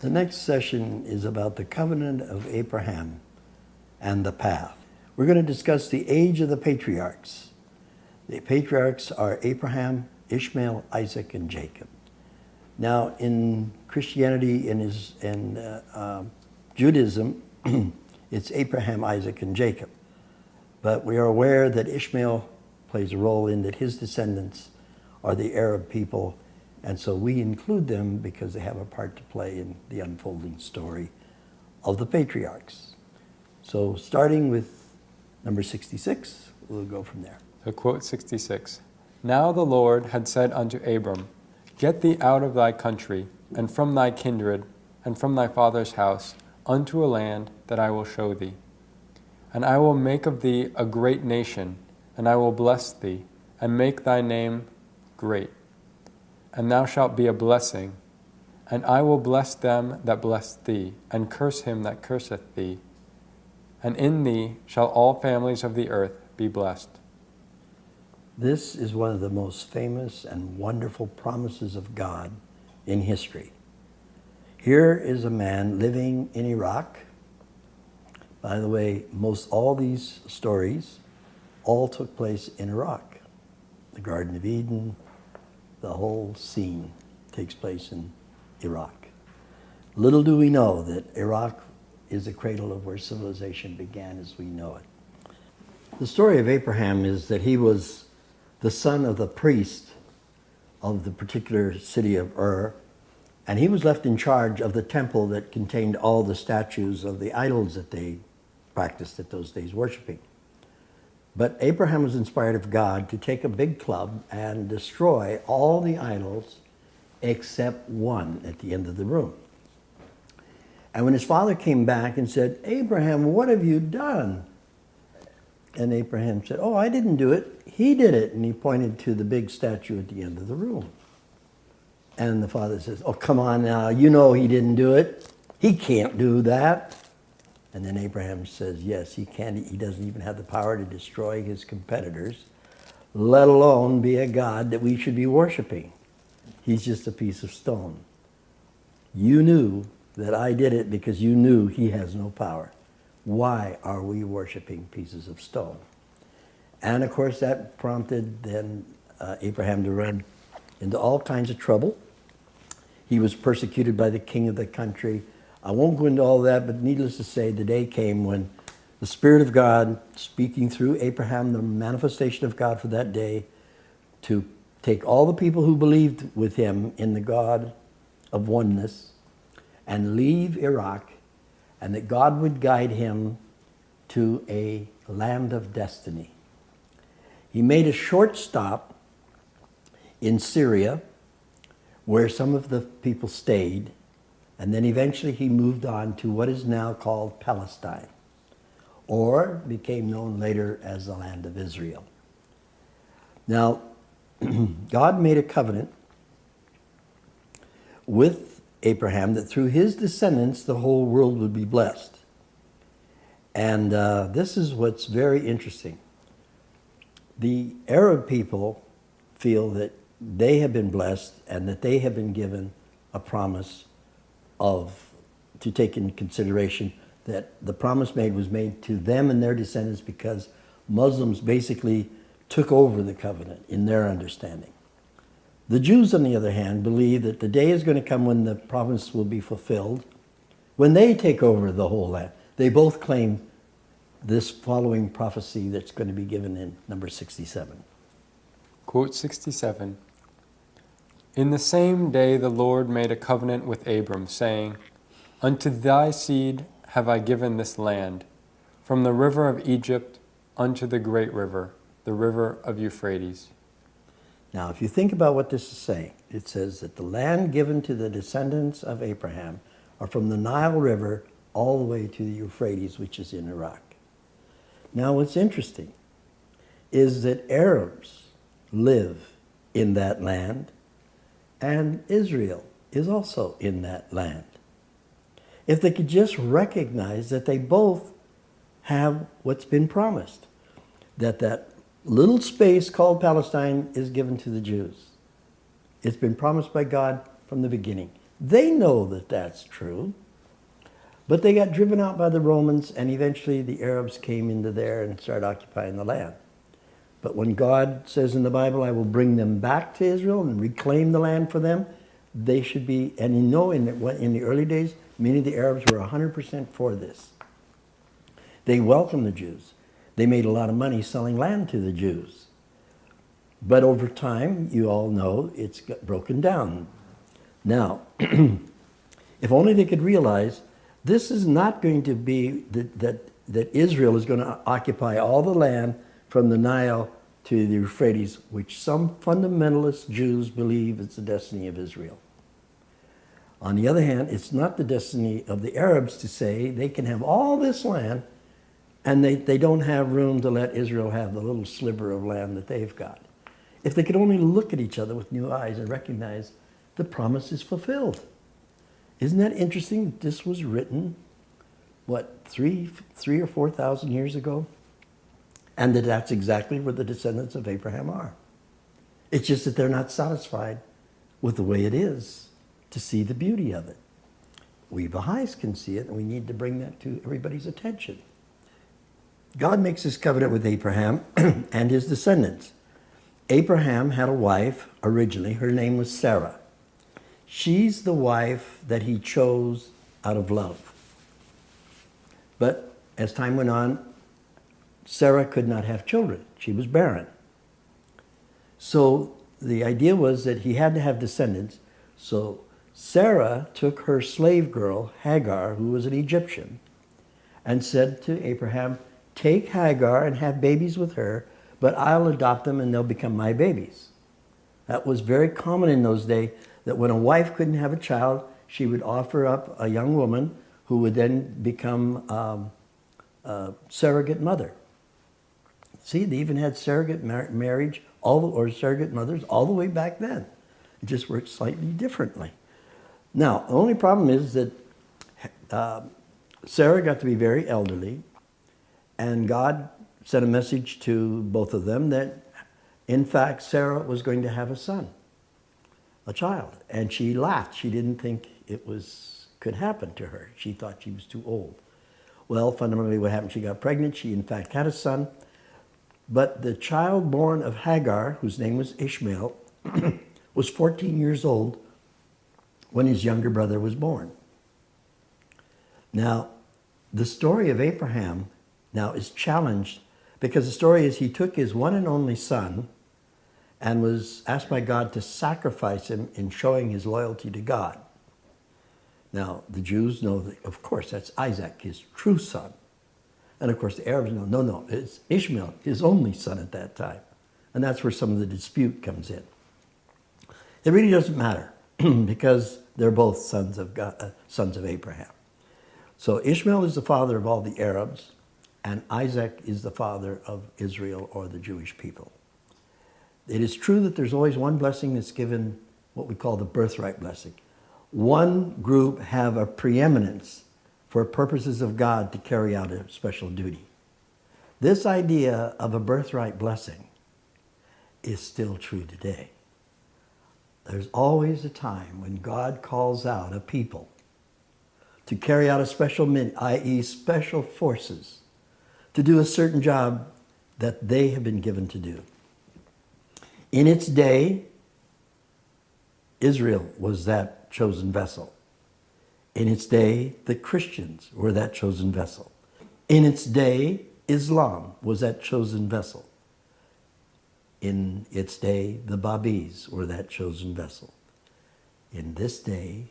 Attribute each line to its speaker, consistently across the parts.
Speaker 1: The next session is about the covenant of Abraham and the path. We're going to discuss the age of the patriarchs. The patriarchs are Abraham, Ishmael, Isaac, and Jacob. Now, in Christianity and Judaism, it's Abraham, Isaac, and Jacob. But we are aware that Ishmael plays a role in that his descendants are the Arab people, and so we include them because they have a part to play in the unfolding story of the patriarchs. So starting with number 66, we'll go from there.
Speaker 2: So quote 66. Now the Lord had said unto Abram, Get thee out of thy country, and from thy kindred, and from thy father's house, unto a land that I will show thee. And I will make of thee a great nation, and I will bless thee, and make thy name great. And thou shalt be a blessing, and I will bless them that bless thee, and curse him that curseth thee. And in thee shall all families of the earth be blessed.
Speaker 1: This is one of the most famous and wonderful promises of God in history. Here is a man living in Iraq. By the way, most all these stories all took place in Iraq. The Garden of Eden, the whole scene takes place in Iraq. Little do we know that Iraq is the cradle of where civilization began as we know it. The story of Abraham is that he was the son of the priest of the particular city of Ur, and he was left in charge of the temple that contained all the statues of the idols that they practiced at those days worshiping. But Abraham was inspired of God to take a big club and destroy all the idols except one at the end of the room. And when his father came back and said, Abraham, what have you done? And Abraham said, oh, I didn't do it. He did it. And he pointed to the big statue at the end of the room. And the father says, oh, come on now. You know he didn't do it. He can't do that. And then Abraham says, yes, he can. He doesn't even have the power to destroy his competitors, let alone be a God that we should be worshiping. He's just a piece of stone. You knew that I did it because you knew he has no power. Why are we worshiping pieces of stone? And of course that prompted then Abraham to run into all kinds of trouble. He was persecuted by the king of the country. I won't go into all that, but needless to say, the day came when the Spirit of God, speaking through Abraham, the manifestation of God for that day, to take all the people who believed with him in the God of oneness and leave Iraq, and that God would guide him to a land of destiny. He made a short stop in Syria, where some of the people stayed, and then eventually he moved on to what is now called Palestine, or became known later as the land of Israel. Now, God made a covenant with Abraham that through his descendants the whole world would be blessed. And this is what's very interesting. The Arab people feel that they have been blessed and that they have been given a promise to take into consideration that the promise was made to them and their descendants because Muslims basically took over the covenant in their understanding. The Jews, on the other hand, believe that the day is going to come when the promise will be fulfilled, when they take over the whole land. They both claim this following prophecy that's going to be given in number 67.
Speaker 2: Quote 67. In the same day the Lord made a covenant with Abram, saying, Unto thy seed have I given this land, from the river of Egypt unto the great river, the river of Euphrates.
Speaker 1: Now, if you think about what this is saying, it says that the land given to the descendants of Abraham are from the Nile River all the way to the Euphrates, which is in Iraq. Now, what's interesting is that Arabs live in that land, and Israel is also in that land. If they could just recognize that they both have what's been promised, that little space called Palestine is given to the Jews. It's been promised by God from the beginning. They know that that's true. But they got driven out by the Romans, and eventually the Arabs came into there and started occupying the land. But when God says in the Bible, I will bring them back to Israel and reclaim the land for them, they should be, and you know, in the early days, many of the Arabs were 100% for this. They welcomed the Jews. They made a lot of money selling land to the Jews. But over time, you all know, it's got broken down. Now, if only they could realize this is not going to be that Israel is going to occupy all the land from the Nile to the Euphrates, which some fundamentalist Jews believe is the destiny of Israel. On the other hand, it's not the destiny of the Arabs to say they can have all this land and they don't have room to let Israel have the little sliver of land that they've got. If they could only look at each other with new eyes and recognize the promise is fulfilled. Isn't that interesting that this was written, what, 3,000 or 4,000 years ago? And that's exactly where the descendants of Abraham are. It's just that they're not satisfied with the way it is to see the beauty of it. We Baha'is can see it, and we need to bring that to everybody's attention. God makes this covenant with Abraham and his descendants. Abraham had a wife originally. Her name was Sarah. She's the wife that he chose out of love. But as time went on, Sarah could not have children. She was barren. So the idea was that he had to have descendants. So Sarah took her slave girl, Hagar, who was an Egyptian, and said to Abraham, take Hagar and have babies with her, but I'll adopt them and they'll become my babies. That was very common in those days, that when a wife couldn't have a child, she would offer up a young woman who would then become a surrogate mother. See, they even had surrogate marriage or surrogate mothers all the way back then. It just worked slightly differently. Now, the only problem is that Sarah got to be very elderly, and God sent a message to both of them that, in fact, Sarah was going to have a son, a child. And she laughed. She didn't think it could happen to her. She thought she was too old. Well, fundamentally what happened, she got pregnant. She, in fact, had a son. But the child born of Hagar, whose name was Ishmael, was 14 years old when his younger brother was born. Now, the story of Abraham now is challenged because the story is he took his one and only son and was asked by God to sacrifice him in showing his loyalty to God. Now, the Jews know that, of course, that's Isaac, his true son. And of course, the Arabs know, no, it's Ishmael, his only son at that time. And that's where some of the dispute comes in. It really doesn't matter because they're both sons of God, sons of Abraham. So Ishmael is the father of all the Arabs, and Isaac is the father of Israel or the Jewish people. It is true that there's always one blessing that's given, what we call the birthright blessing. One group have a preeminence for purposes of God to carry out a special duty. This idea of a birthright blessing is still true today. There's always a time when God calls out a people to carry out a special mission, i.e. special forces, to do a certain job that they have been given to do. In its day, Israel was that chosen vessel. In its day, the Christians were that chosen vessel. In its day, Islam was that chosen vessel. In its day, the Baha'is were that chosen vessel. In this day,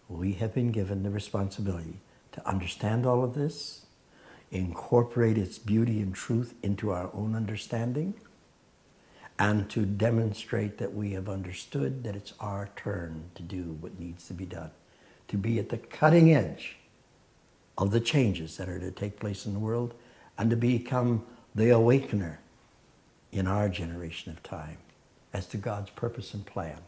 Speaker 1: we have been given the responsibility to understand all of this, incorporate its beauty and truth into our own understanding, and to demonstrate that we have understood that it's our turn to do what needs to be done, to be at the cutting edge of the changes that are to take place in the world, and to become the awakener in our generation of time as to God's purpose and plan.